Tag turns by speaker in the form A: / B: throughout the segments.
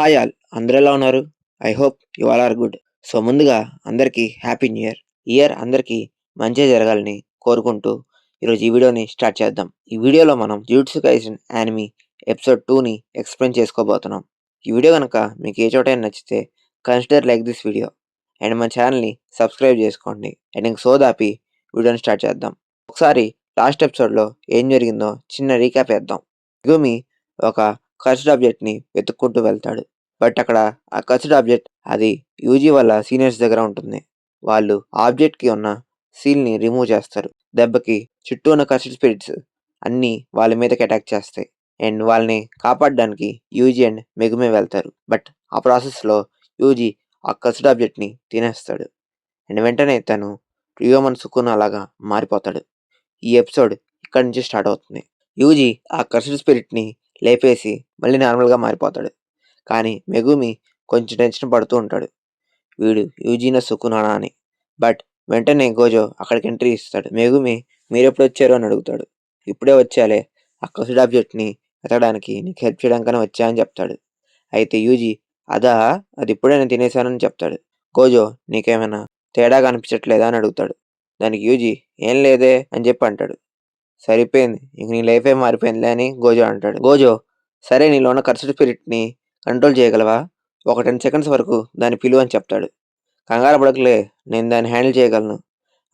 A: Hi all అందరూ ఎలా ఉన్నారు? I hope you all are good. So ముందుగా అందరికీ హ్యాపీ న్యూ ఇయర్. ఈ ఇయర్ అందరికీ మంచే జరగాలని కోరుకుంటూ ఈరోజు ఈ వీడియోని స్టార్ట్ చేద్దాం. ఈ వీడియోలో మనం జుజుట్సు కైసెన్ యానిమీ ఎపిసోడ్ 2ని ఎక్స్‌ప్లెయిన్ చేసుకోబోతున్నాం. ఈ వీడియో గనక మీకు ఏ చోటైనా నచ్చితే consider like this video and మన ఛానల్‌ని సబ్స్క్రైబ్ చేసుకోండి. అండ్ ఇంక సోది ఆపి వీడియోని స్టార్ట్ చేద్దాం. ఒకసారి లాస్ట్ ఎపిసోడ్‌లో ఏం జరిగిందో చిన్న రీక్యాప్ ఏద్దాం. మెగుమి ఒక కర్స్డ్ ఆబ్జెక్ట్‌ని వెతుక్కుంటూ వెళ్తాడు. బట్ అక్కడ ఆ కర్స్డ్ ఆబ్జెక్ట్ అది యూజీ వాళ్ళ సీనియర్స్ దగ్గర ఉంటుంది. వాళ్ళు ఆబ్జెక్ట్‌కి ఉన్న సీల్‌ని రిమూవ్ చేస్తారు. దెబ్బకి చుట్టూ ఉన్న కర్స్డ్ స్పిరిట్స్ అన్నీ వాళ్ళ మీదకి అటాక్ చేస్తాయి. అండ్ వాళ్ళని కాపాడడానికి యూజీ అండ్ మెగుమి వెళ్తారు. బట్ ఆ ప్రాసెస్‌లో యూజీ ఆ కర్స్డ్ ఆబ్జెక్ట్‌ని తినేస్తాడు. అండ్ వెంటనే తను రియోమన్ సుకునా లాగా మారిపోతాడు. ఈ ఎపిసోడ్ ఇక్కడి నుంచి స్టార్ట్ అవుతుంది. యూజీ ఆ కర్స్డ్ స్పిరిట్‌ని లేపేసి మళ్ళీ నార్మల్‌గా మారిపోతాడు. కానీ మెగుమి కొంచెం టెన్షన్ పడుతూ ఉంటాడు. వీడు యూజీనా సుకునానా అని. బట్ వెంటనే గోజో అక్కడికి ఎంట్రీ ఇస్తాడు. మెగుమి మీరెప్పుడొచ్చారు అని అడుగుతాడు. ఇప్పుడే వచ్చాలే ఆ కర్స్డ్ ఆబ్జెక్ట్‌ని వెతకడానికి నీకు హెల్ప్ చేయడానికనే వచ్చా అని చెప్తాడు. అయితే యూజీ అదా అది ఇప్పుడే నేను తినేసానని చెప్తాడు. గోజో నీకేమైనా తేడాగా అనిపించట్లేదా అని అడుగుతాడు. దానికి యూజీ ఏం లేదే అని చెప్పి అంటాడు. సరిపోయింది ఇంక నీ లైఫే మారిపోయిందిలే అని గోజో అంటాడు. గోజో సరే నీలో ఉన్న కర్స్డ్ స్పిరిట్‌ని కంట్రోల్ చేయగలవా? ఒక 10 సెకండ్స్ వరకు దాన్ని పిలువు అని చెప్తాడు. కంగారు పడకులే నేను దాన్ని హ్యాండిల్ చేయగలను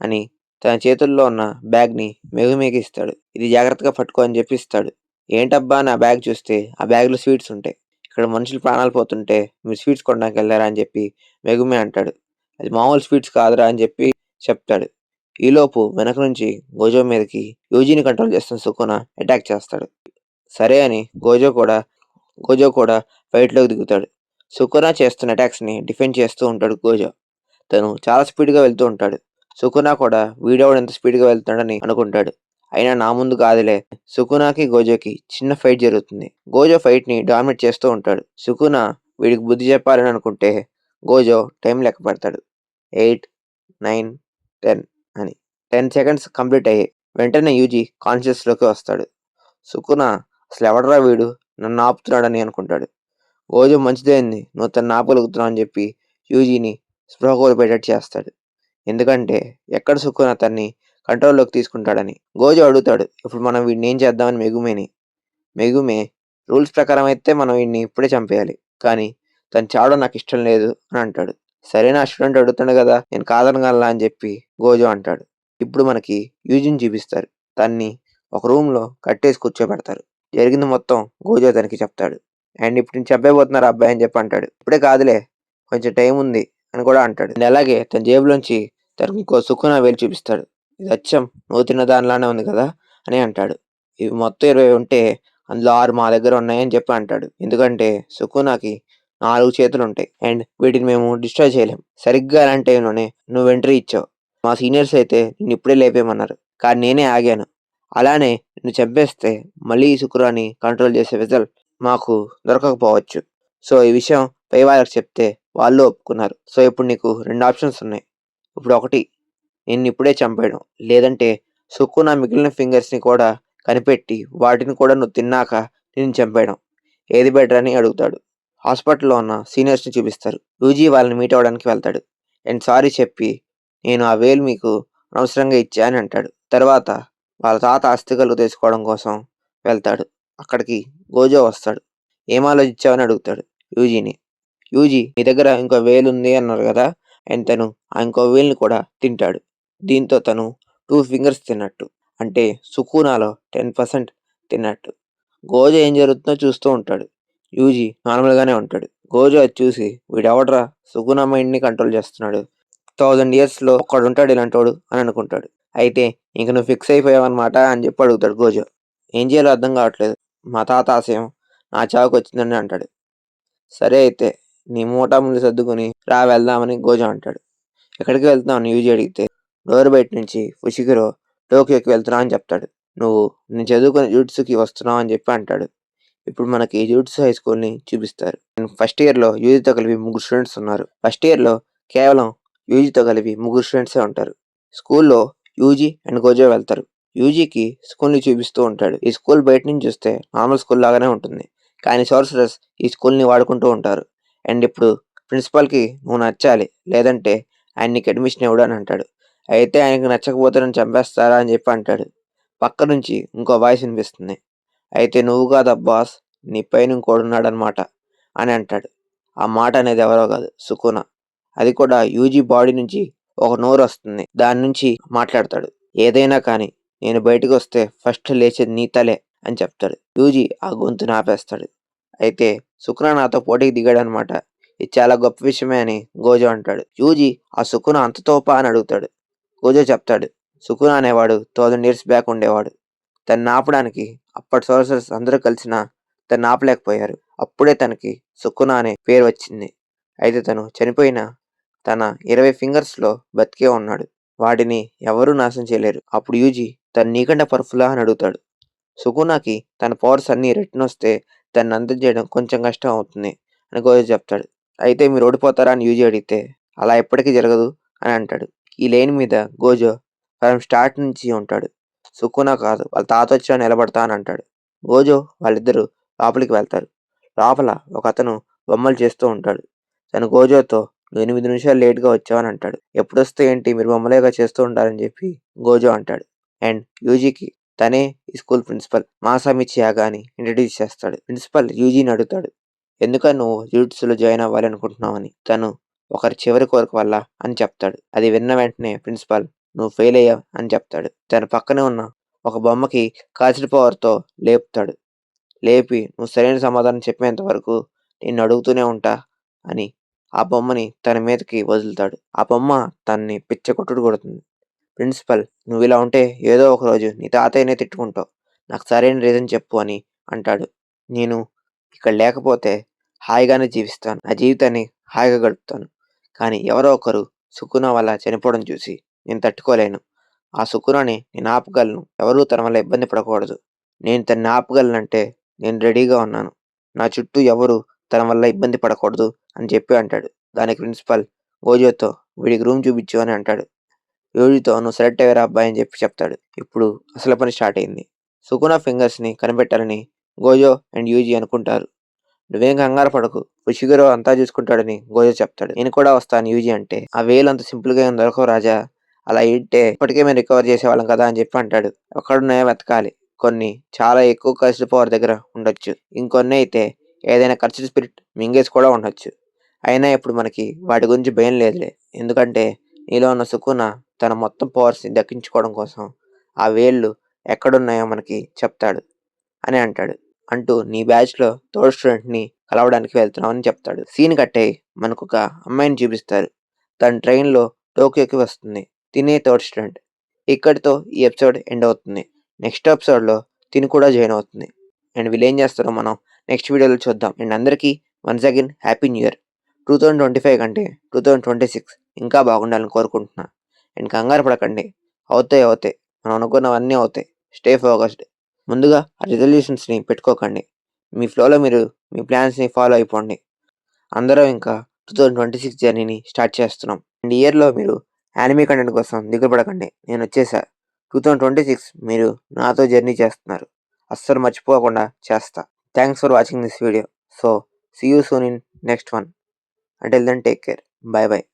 A: అని తన చేతుల్లో ఉన్న బ్యాగ్‌ని మెగుమికి ఇస్తాడు. ఇది జాగ్రత్తగా పట్టుకో అని చెప్పి ఇస్తాడు. ఏంటబ్బా అని ఆ బ్యాగ్ చూస్తే ఆ బ్యాగ్‌లో స్వీట్స్ ఉంటాయి. ఇక్కడ మనుషులు ప్రాణాలు పోతుంటే మీరు స్వీట్స్ కొనడానికి వెళ్లారా అని చెప్పి మెగుమి అంటాడు. అది మామూలు స్వీట్స్ కాదురా అని చెప్పి చెప్తాడు. ఈలోపు వెనక నుంచి గోజో మీదకి యూజీని కంట్రోల్ చేస్తున్న సుకునా అటాక్ చేస్తాడు. సరే అని గోజో కూడా ఫైట్‌లోకి దిగుతాడు. సుకునా చేస్తున్న అటాక్స్‌ని డిఫెండ్ చేస్తూ ఉంటాడు గోజో. తను చాలా స్పీడ్‌గా వెళ్తూ ఉంటాడు. సుకునా కూడా వీడెవడు ఇంత స్పీడ్‌గా వెళ్తున్నాడని అనుకుంటాడు. అయినా నా ముందు కాదులే. సుకునాకి, గోజోకి చిన్న ఫైట్ జరుగుతుంది. గోజో ఫైట్‌ని డామినేట్ చేస్తూ ఉంటాడు. సుకునా వీడికి బుద్ధి చెప్పాలని అనుకుంటే గోజో టైం లెక్క పెడతాడు. 8, 9, 10 అని. 10 సెకండ్స్ కంప్లీట్ అయ్యాయి. వెంటనే యూజీ కాన్షియస్‌లోకి వస్తాడు. సుకునా అసలెవడ్రా వీడు నన్ను ఆపుతున్నాడని అనుకుంటాడు. గోజో మంచిదైంది నువ్వు తనని ఆపగలుగుతున్నావు అని చెప్పి యూజీని స్పృహ కోల్పోయేటట్టు చేస్తాడు. ఎందుకంటే ఎక్కడ సుకునా తన్ని కంట్రోల్‌లోకి తీసుకుంటాడని. గోజో అడుగుతాడు ఇప్పుడు మనం వీడిని ఏం చేద్దామని మెగుమిని. మెగుమి రూల్స్ ప్రకారం అయితే మనం వీడిని ఇప్పుడే చంపేయాలి. కానీ తను చావడం నాకిష్టం లేదు అని అంటాడు. సరే నా స్టూడెంట్ అడుగుతున్నాడు కదా నేను కాదనగలనా అని చెప్పి గోజో అంటాడు. ఇప్పుడు మనకి యూజీని చూపిస్తారు. తన్ని ఒక రూమ్‌లో కట్టేసి కూర్చోబెడతారు. జరిగింది మొత్తం గోజో తనకి చెప్తాడు. అండ్ ఇప్పుడు నేను చంపేయబోతున్నారు ఆ అబ్బాయి అని చెప్పి అంటాడు. ఇప్పుడే కాదులే కొంచెం టైం ఉంది అని కూడా అంటాడు. అండ్ అలాగే తన జేబులోంచి తనకి ఇంకో సుకునా వేలు చూపిస్తాడు. ఇది అచ్చం నువ్వు తిన్న దానిలానే ఉంది కదా అని అంటాడు. ఇవి మొత్తం 20 ఉంటే అందులో 6 మా దగ్గర ఉన్నాయని చెప్పి అంటాడు. ఎందుకంటే సుకునాకి 4 చేతులుంటాయి. అండ్ వీటిని మేము డిస్ట్రాయ్ చేయలేం. సరిగ్గా అలాంటి టైంలోనే నువ్వు ఎంట్రీ ఇచ్చావు. మా సీనియర్స్ అయితే నిన్నిప్పుడే లేపేయమన్నారు. కానీ నేనే ఆగాను. అలానే నిన్ను చంపేస్తే మళ్ళీ ఈ సుకురాని కంట్రోల్ చేసే వెసల్ మాకు దొరకకపోవచ్చు. సో ఈ విషయం పై వాళ్ళకి చెప్తే వాళ్ళు ఒప్పుకున్నారు. సో ఇప్పుడు నీకు 2 ఆప్షన్స్ ఉన్నాయి. ఇప్పుడు ఒకటి నిన్నిప్పుడే చంపేయడం. లేదంటే సుకునా మిగిలిన ఫింగర్స్‌ని కూడా కనిపెట్టి వాటిని కూడా నువ్వు తిన్నాక నిన్ను చంపేయడం. ఏది బెటర్ అని అడుగుతాడు. హాస్పిటల్‌లో ఉన్న సీనియర్స్‌ని చూపిస్తారు. యూజీ వాళ్ళని మీట్ అవ్వడానికి వెళ్తాడు. అండ్ సారీ చెప్పి నేను ఆ వేలు మీకు అనవసరంగా ఇచ్చా అని అంటాడు. తర్వాత వాళ్ళ తాత అస్థికలు తెలుసుకోవడం కోసం వెళ్తాడు. అక్కడికి గోజో వస్తాడు. ఏం ఆలోచించావని అడుగుతాడు యూజీని. యూజీ మీ దగ్గర ఇంకో వేలుంది అన్నారు కదా! అండ్ తను ఆ ఇంకో వేలుని కూడా తింటాడు. దీంతో తను 2 ఫింగర్స్ తిన్నట్టు. అంటే సుకునాలో 10% తిన్నట్టు. గోజో ఏం జరుగుతుందో చూస్తూ ఉంటాడు. యూజీ నార్మల్‌గానే ఉంటాడు. గోజో అది చూసి వీడెవడ్రా సుకునా మైండ్‌ని కంట్రోల్ చేస్తున్నాడు. 1000 ఇయర్స్‌లో ఒక్కడుంటాడు ఇలాంటోడు అని అనుకుంటాడు. అయితే ఇంక నువ్వు ఫిక్స్ అయిపోయావన్నమాట అని చెప్పి అడుగుతాడు గోజో. ఏం చేయాలో అర్థం కావట్లేదు. మా తాత ఆశయం నా చావుకొచ్చిందని అంటాడు. సరే అయితే నీ మూటాముళ్ళు సర్దుకొని రా వెళ్దామని గోజో అంటాడు. ఎక్కడికి వెళ్తున్నావు అని యూజీ అడిగితే డోర్ బయట నుంచి ఫుషికిరో టోక్యోకి వెళ్తున్నా అని చెప్తాడు. నువ్వు నేను చదువుకునే జుజుట్సుకి వస్తున్నావు అని చెప్పి అంటాడు. ఇప్పుడు మనకి జుజుట్సు హై స్కూల్‌ని చూపిస్తారు. ఫస్ట్ ఇయర్‌లో యూజీతో కలిపి 3 స్టూడెంట్స్ ఉన్నారు. ఫస్ట్ ఇయర్‌లో కేవలం యూజీతో కలిపి 3 స్టూడెంట్సే ఉంటారు. స్కూల్‌లో యూజీ అండ్ గోజో వెళ్తారు. యూజీకి స్కూల్‌ని చూపిస్తూ ఉంటాడు. ఈ స్కూల్ బయట నుంచి చూస్తే నార్మల్ స్కూల్ లాగానే ఉంటుంది. కానీ సోర్సరర్స్ ఈ స్కూల్‌ని వాడుకుంటూ ఉంటారు. అండ్ ఇప్పుడు ప్రిన్సిపల్‌కి నువ్వు నచ్చాలి. లేదంటే ఆయన నీకు అడ్మిషన్ ఇవ్వడు అని అంటాడు. అయితే ఆయనకి నచ్చకపోతే నన్ను చంపేస్తారా అని చెప్పి అంటాడు. పక్క నుంచి ఇంకో వాయిస్ వినిపిస్తుంది. అయితే నువ్వు కాదా బాస్, నీ పైన ఇంకోడున్నాడనమాట అని అంటాడు. ఆ మాట అనేది ఎవరో కాదు, సుకున. అది కూడా యూజీ బాడీ నుంచి ఒక నోరొస్తుంది. దాని నుంచి మాట్లాడతాడు. ఏదైనా కానీ నేను బయటకొస్తే ఫస్ట్ లేచేది నీ తలే అని చెప్తాడు. యూజీ ఆ గొంతుని ఆపేస్తాడు. అయితే సుకున నాతో పోటీకి దిగాడనమాట. ఇది చాలా గొప్ప విషయమే అని గోజో అంటాడు. యూజీ ఆ సుకున అంత తోపా అని అడుగుతాడు. గోజో చెప్తాడు. సుకున అనేవాడు 1000 ఇయర్స్ బ్యాక్ ఉండేవాడు. తన్ని ఆపడానికి అప్పటి సోల్జర్స్ అందరూ కలిసినా తన్ని ఆపలేకపోయారు. అప్పుడే తనకి సుకున అనే పేరు వచ్చింది. అయితే తను చనిపోయిన తన 20 ఫింగర్స్‌లో బతికే ఉన్నాడు. వాటిని ఎవరూ నాశనం చేయలేరు. అప్పుడు యూజీ తను నీకంటే పవర్‌ఫుల్లా అని అడుగుతాడు. సుకునాకి తన పవర్స్ అన్నీ రిటర్నొస్తే దాన్ని అంతం చేయడం కొంచెం కష్టం అవుతుంది అని గోజో చెప్తాడు. అయితే మీరు ఓడిపోతారా అని యూజీ అడిగితే అలా ఎప్పటికీ జరగదు అని అంటాడు. ఈ లైన్ మీద గోజో ఫ్రమ్ స్టార్ట్ నుంచి ఉంటాడు. సుకునా కాదు వాళ్ళ తాత వచ్చినా నిలబడతా అని అంటాడు. గోజో వాళ్ళిద్దరూ లోపలికి వెళ్తారు. లోపల ఒకతను బొమ్మలు చేస్తూ ఉంటాడు. తను గోజోతో నువ్వు 8 నిమిషాలు లేట్‌గా వచ్చావని అంటాడు. ఎప్పుడొస్తే ఏంటి మీరు బొమ్మలేగా చేస్తూ ఉంటారని చెప్పి గోజో అంటాడు. అండ్ యూజీకి తనే ఈ స్కూల్ ప్రిన్సిపల్ మాసామిచి యాగా అని ఇంట్రడ్యూస్ చేస్తాడు. ప్రిన్సిపల్ యూజీని అడుగుతాడు. ఎందుకని నువ్వు జిజుట్సులో జాయిన్ అవ్వాలి అనుకుంటున్నావని. తను ఒకరి చివరి కోరిక వల్ల అని చెప్తాడు. అది విన్న వెంటనే ప్రిన్సిపల్ నువ్వు ఫెయిల్ అయ్యావు అని చెప్తాడు. తన పక్కనే ఉన్న ఒక బొమ్మకి కాల్చిన పవర్‌తో లేపుతాడు. లేపి నువ్వు సరైన సమాధానం చెప్పేంత వరకు నిన్ను అడుగుతూనే ఉంటా అని ఆ బొమ్మని తన మీదకి వదులుతాడు. ఆ బొమ్మ తనని పిచ్చకొట్టుడు కొడుతుంది. ప్రిన్సిపల్ నువ్విలా ఉంటే ఏదో ఒక రోజు నీ తాతయ్యనే తిట్టుకుంటావు. నాకు సరైన రీజన్ చెప్పు అని అంటాడు. నేను ఇక్కడ లేకపోతే హాయిగానే జీవిస్తాను. నా జీవితాన్ని హాయిగా గడుపుతాను. కానీ ఎవరో ఒకరు సుకున వల్ల చనిపోవడం చూసి నేను తట్టుకోలేను. ఆ సుకునని నేను ఆపగలను. ఎవరూ తన వల్ల ఇబ్బంది పడకూడదు. నేను తన్ని ఆపగలనంటే నేను రెడీగా ఉన్నాను. నా చుట్టూ ఎవరు తన వల్ల ఇబ్బంది పడకూడదు అని చెప్పి అంటాడు. దానికి ప్రిన్సిపల్ గోజోతో వీడికి రూమ్ చూపించు అని అంటాడు. యూజీతో నువ్వు సెలెక్ట్ అయ్యారా అబ్బాయి అని చెప్పి చెప్తాడు. ఇప్పుడు అసలు పని స్టార్ట్ అయింది. సుకున ఫింగర్స్‌ని కనిపెట్టాలని గోజో అండ్ యూజీ అనుకుంటారు. నువ్వేం కంగారు పడకు. ఫుషిగరో అంతా చూసుకుంటాడని గోజో చెప్తాడు. నేను కూడా వస్తాను యూజీ అంటే. ఆ వేలు అంత సింపుల్‌గా ఏం దొరకవు రాజా. అలా ఇట్టే ఇప్పటికే మేము రికవర్ చేసేవాళ్ళం కదా అని చెప్పి అంటాడు. ఎక్కడున్నాయో వెతకాలి. కొన్ని చాలా ఎక్కువ కల్చరల్ పవర్ దగ్గర ఉండొచ్చు. ఇంకొన్ని అయితే ఏదైనా కల్చరల్ స్పిరిట్ మింగేసి కూడా ఉండొచ్చు. అయినా ఇప్పుడు మనకి వాటి గురించి భయం లేదులే. ఎందుకంటే నీలో ఉన్న సుకున తన మొత్తం పవర్స్‌ని దక్కించుకోవడం కోసం ఆ వేళ్ళు ఎక్కడున్నాయో మనకి చెప్తాడు అని అంటాడు. అంటూ నీ బ్యాచ్‌లో థర్డ్ స్టూడెంట్‌ని కలవడానికి వెళ్తున్నామని చెప్తాడు. సీన్ కట్టేయి మనకొక అమ్మాయిని చూపిస్తారు. తను ట్రైన్‌లో టోక్యోకి వస్తుంది. తినే థర్డ్ స్టూడెంట్. ఇక్కడితో ఈ ఎపిసోడ్ ఎండ్ అవుతుంది. నెక్స్ట్ ఎపిసోడ్‌లో తిను కూడా జాయిన్ అవుతుంది. అండ్ వీళ్ళేం చేస్తారో మనం నెక్స్ట్ వీడియోలో చూద్దాం. అండ్ అందరికీ once again happy new year. 2025 కంటే 2026 ఇంకా బాగుండాలని కోరుకుంటున్నా. అండ్ కంగారు పడకండి. అవుతాయి. మనం అనుకున్నవన్నీ అవుతాయి. Stay focused. ముందుగా ఆ రిజల్యూషన్స్‌ని పెట్టుకోకండి. మీ ఫ్లోలో మీరు మీ ప్లాన్స్‌ని ఫాలో అయిపోండి. అందరం ఇంకా 2026 జర్నీని స్టార్ట్ చేస్తున్నాం. అండ్ ఈ ఇయర్‌లో మీరు యానిమే కంటెంట్ కోసం దిగులు పడకండి. నేనొచ్చేసా. 2026 మీరు నాతో జర్నీ చేస్తున్నారు. అస్సలు మర్చిపోకుండా చేస్తా. Thanks for watching this video. So, see you soon in next one. Until then, take care. Bye bye.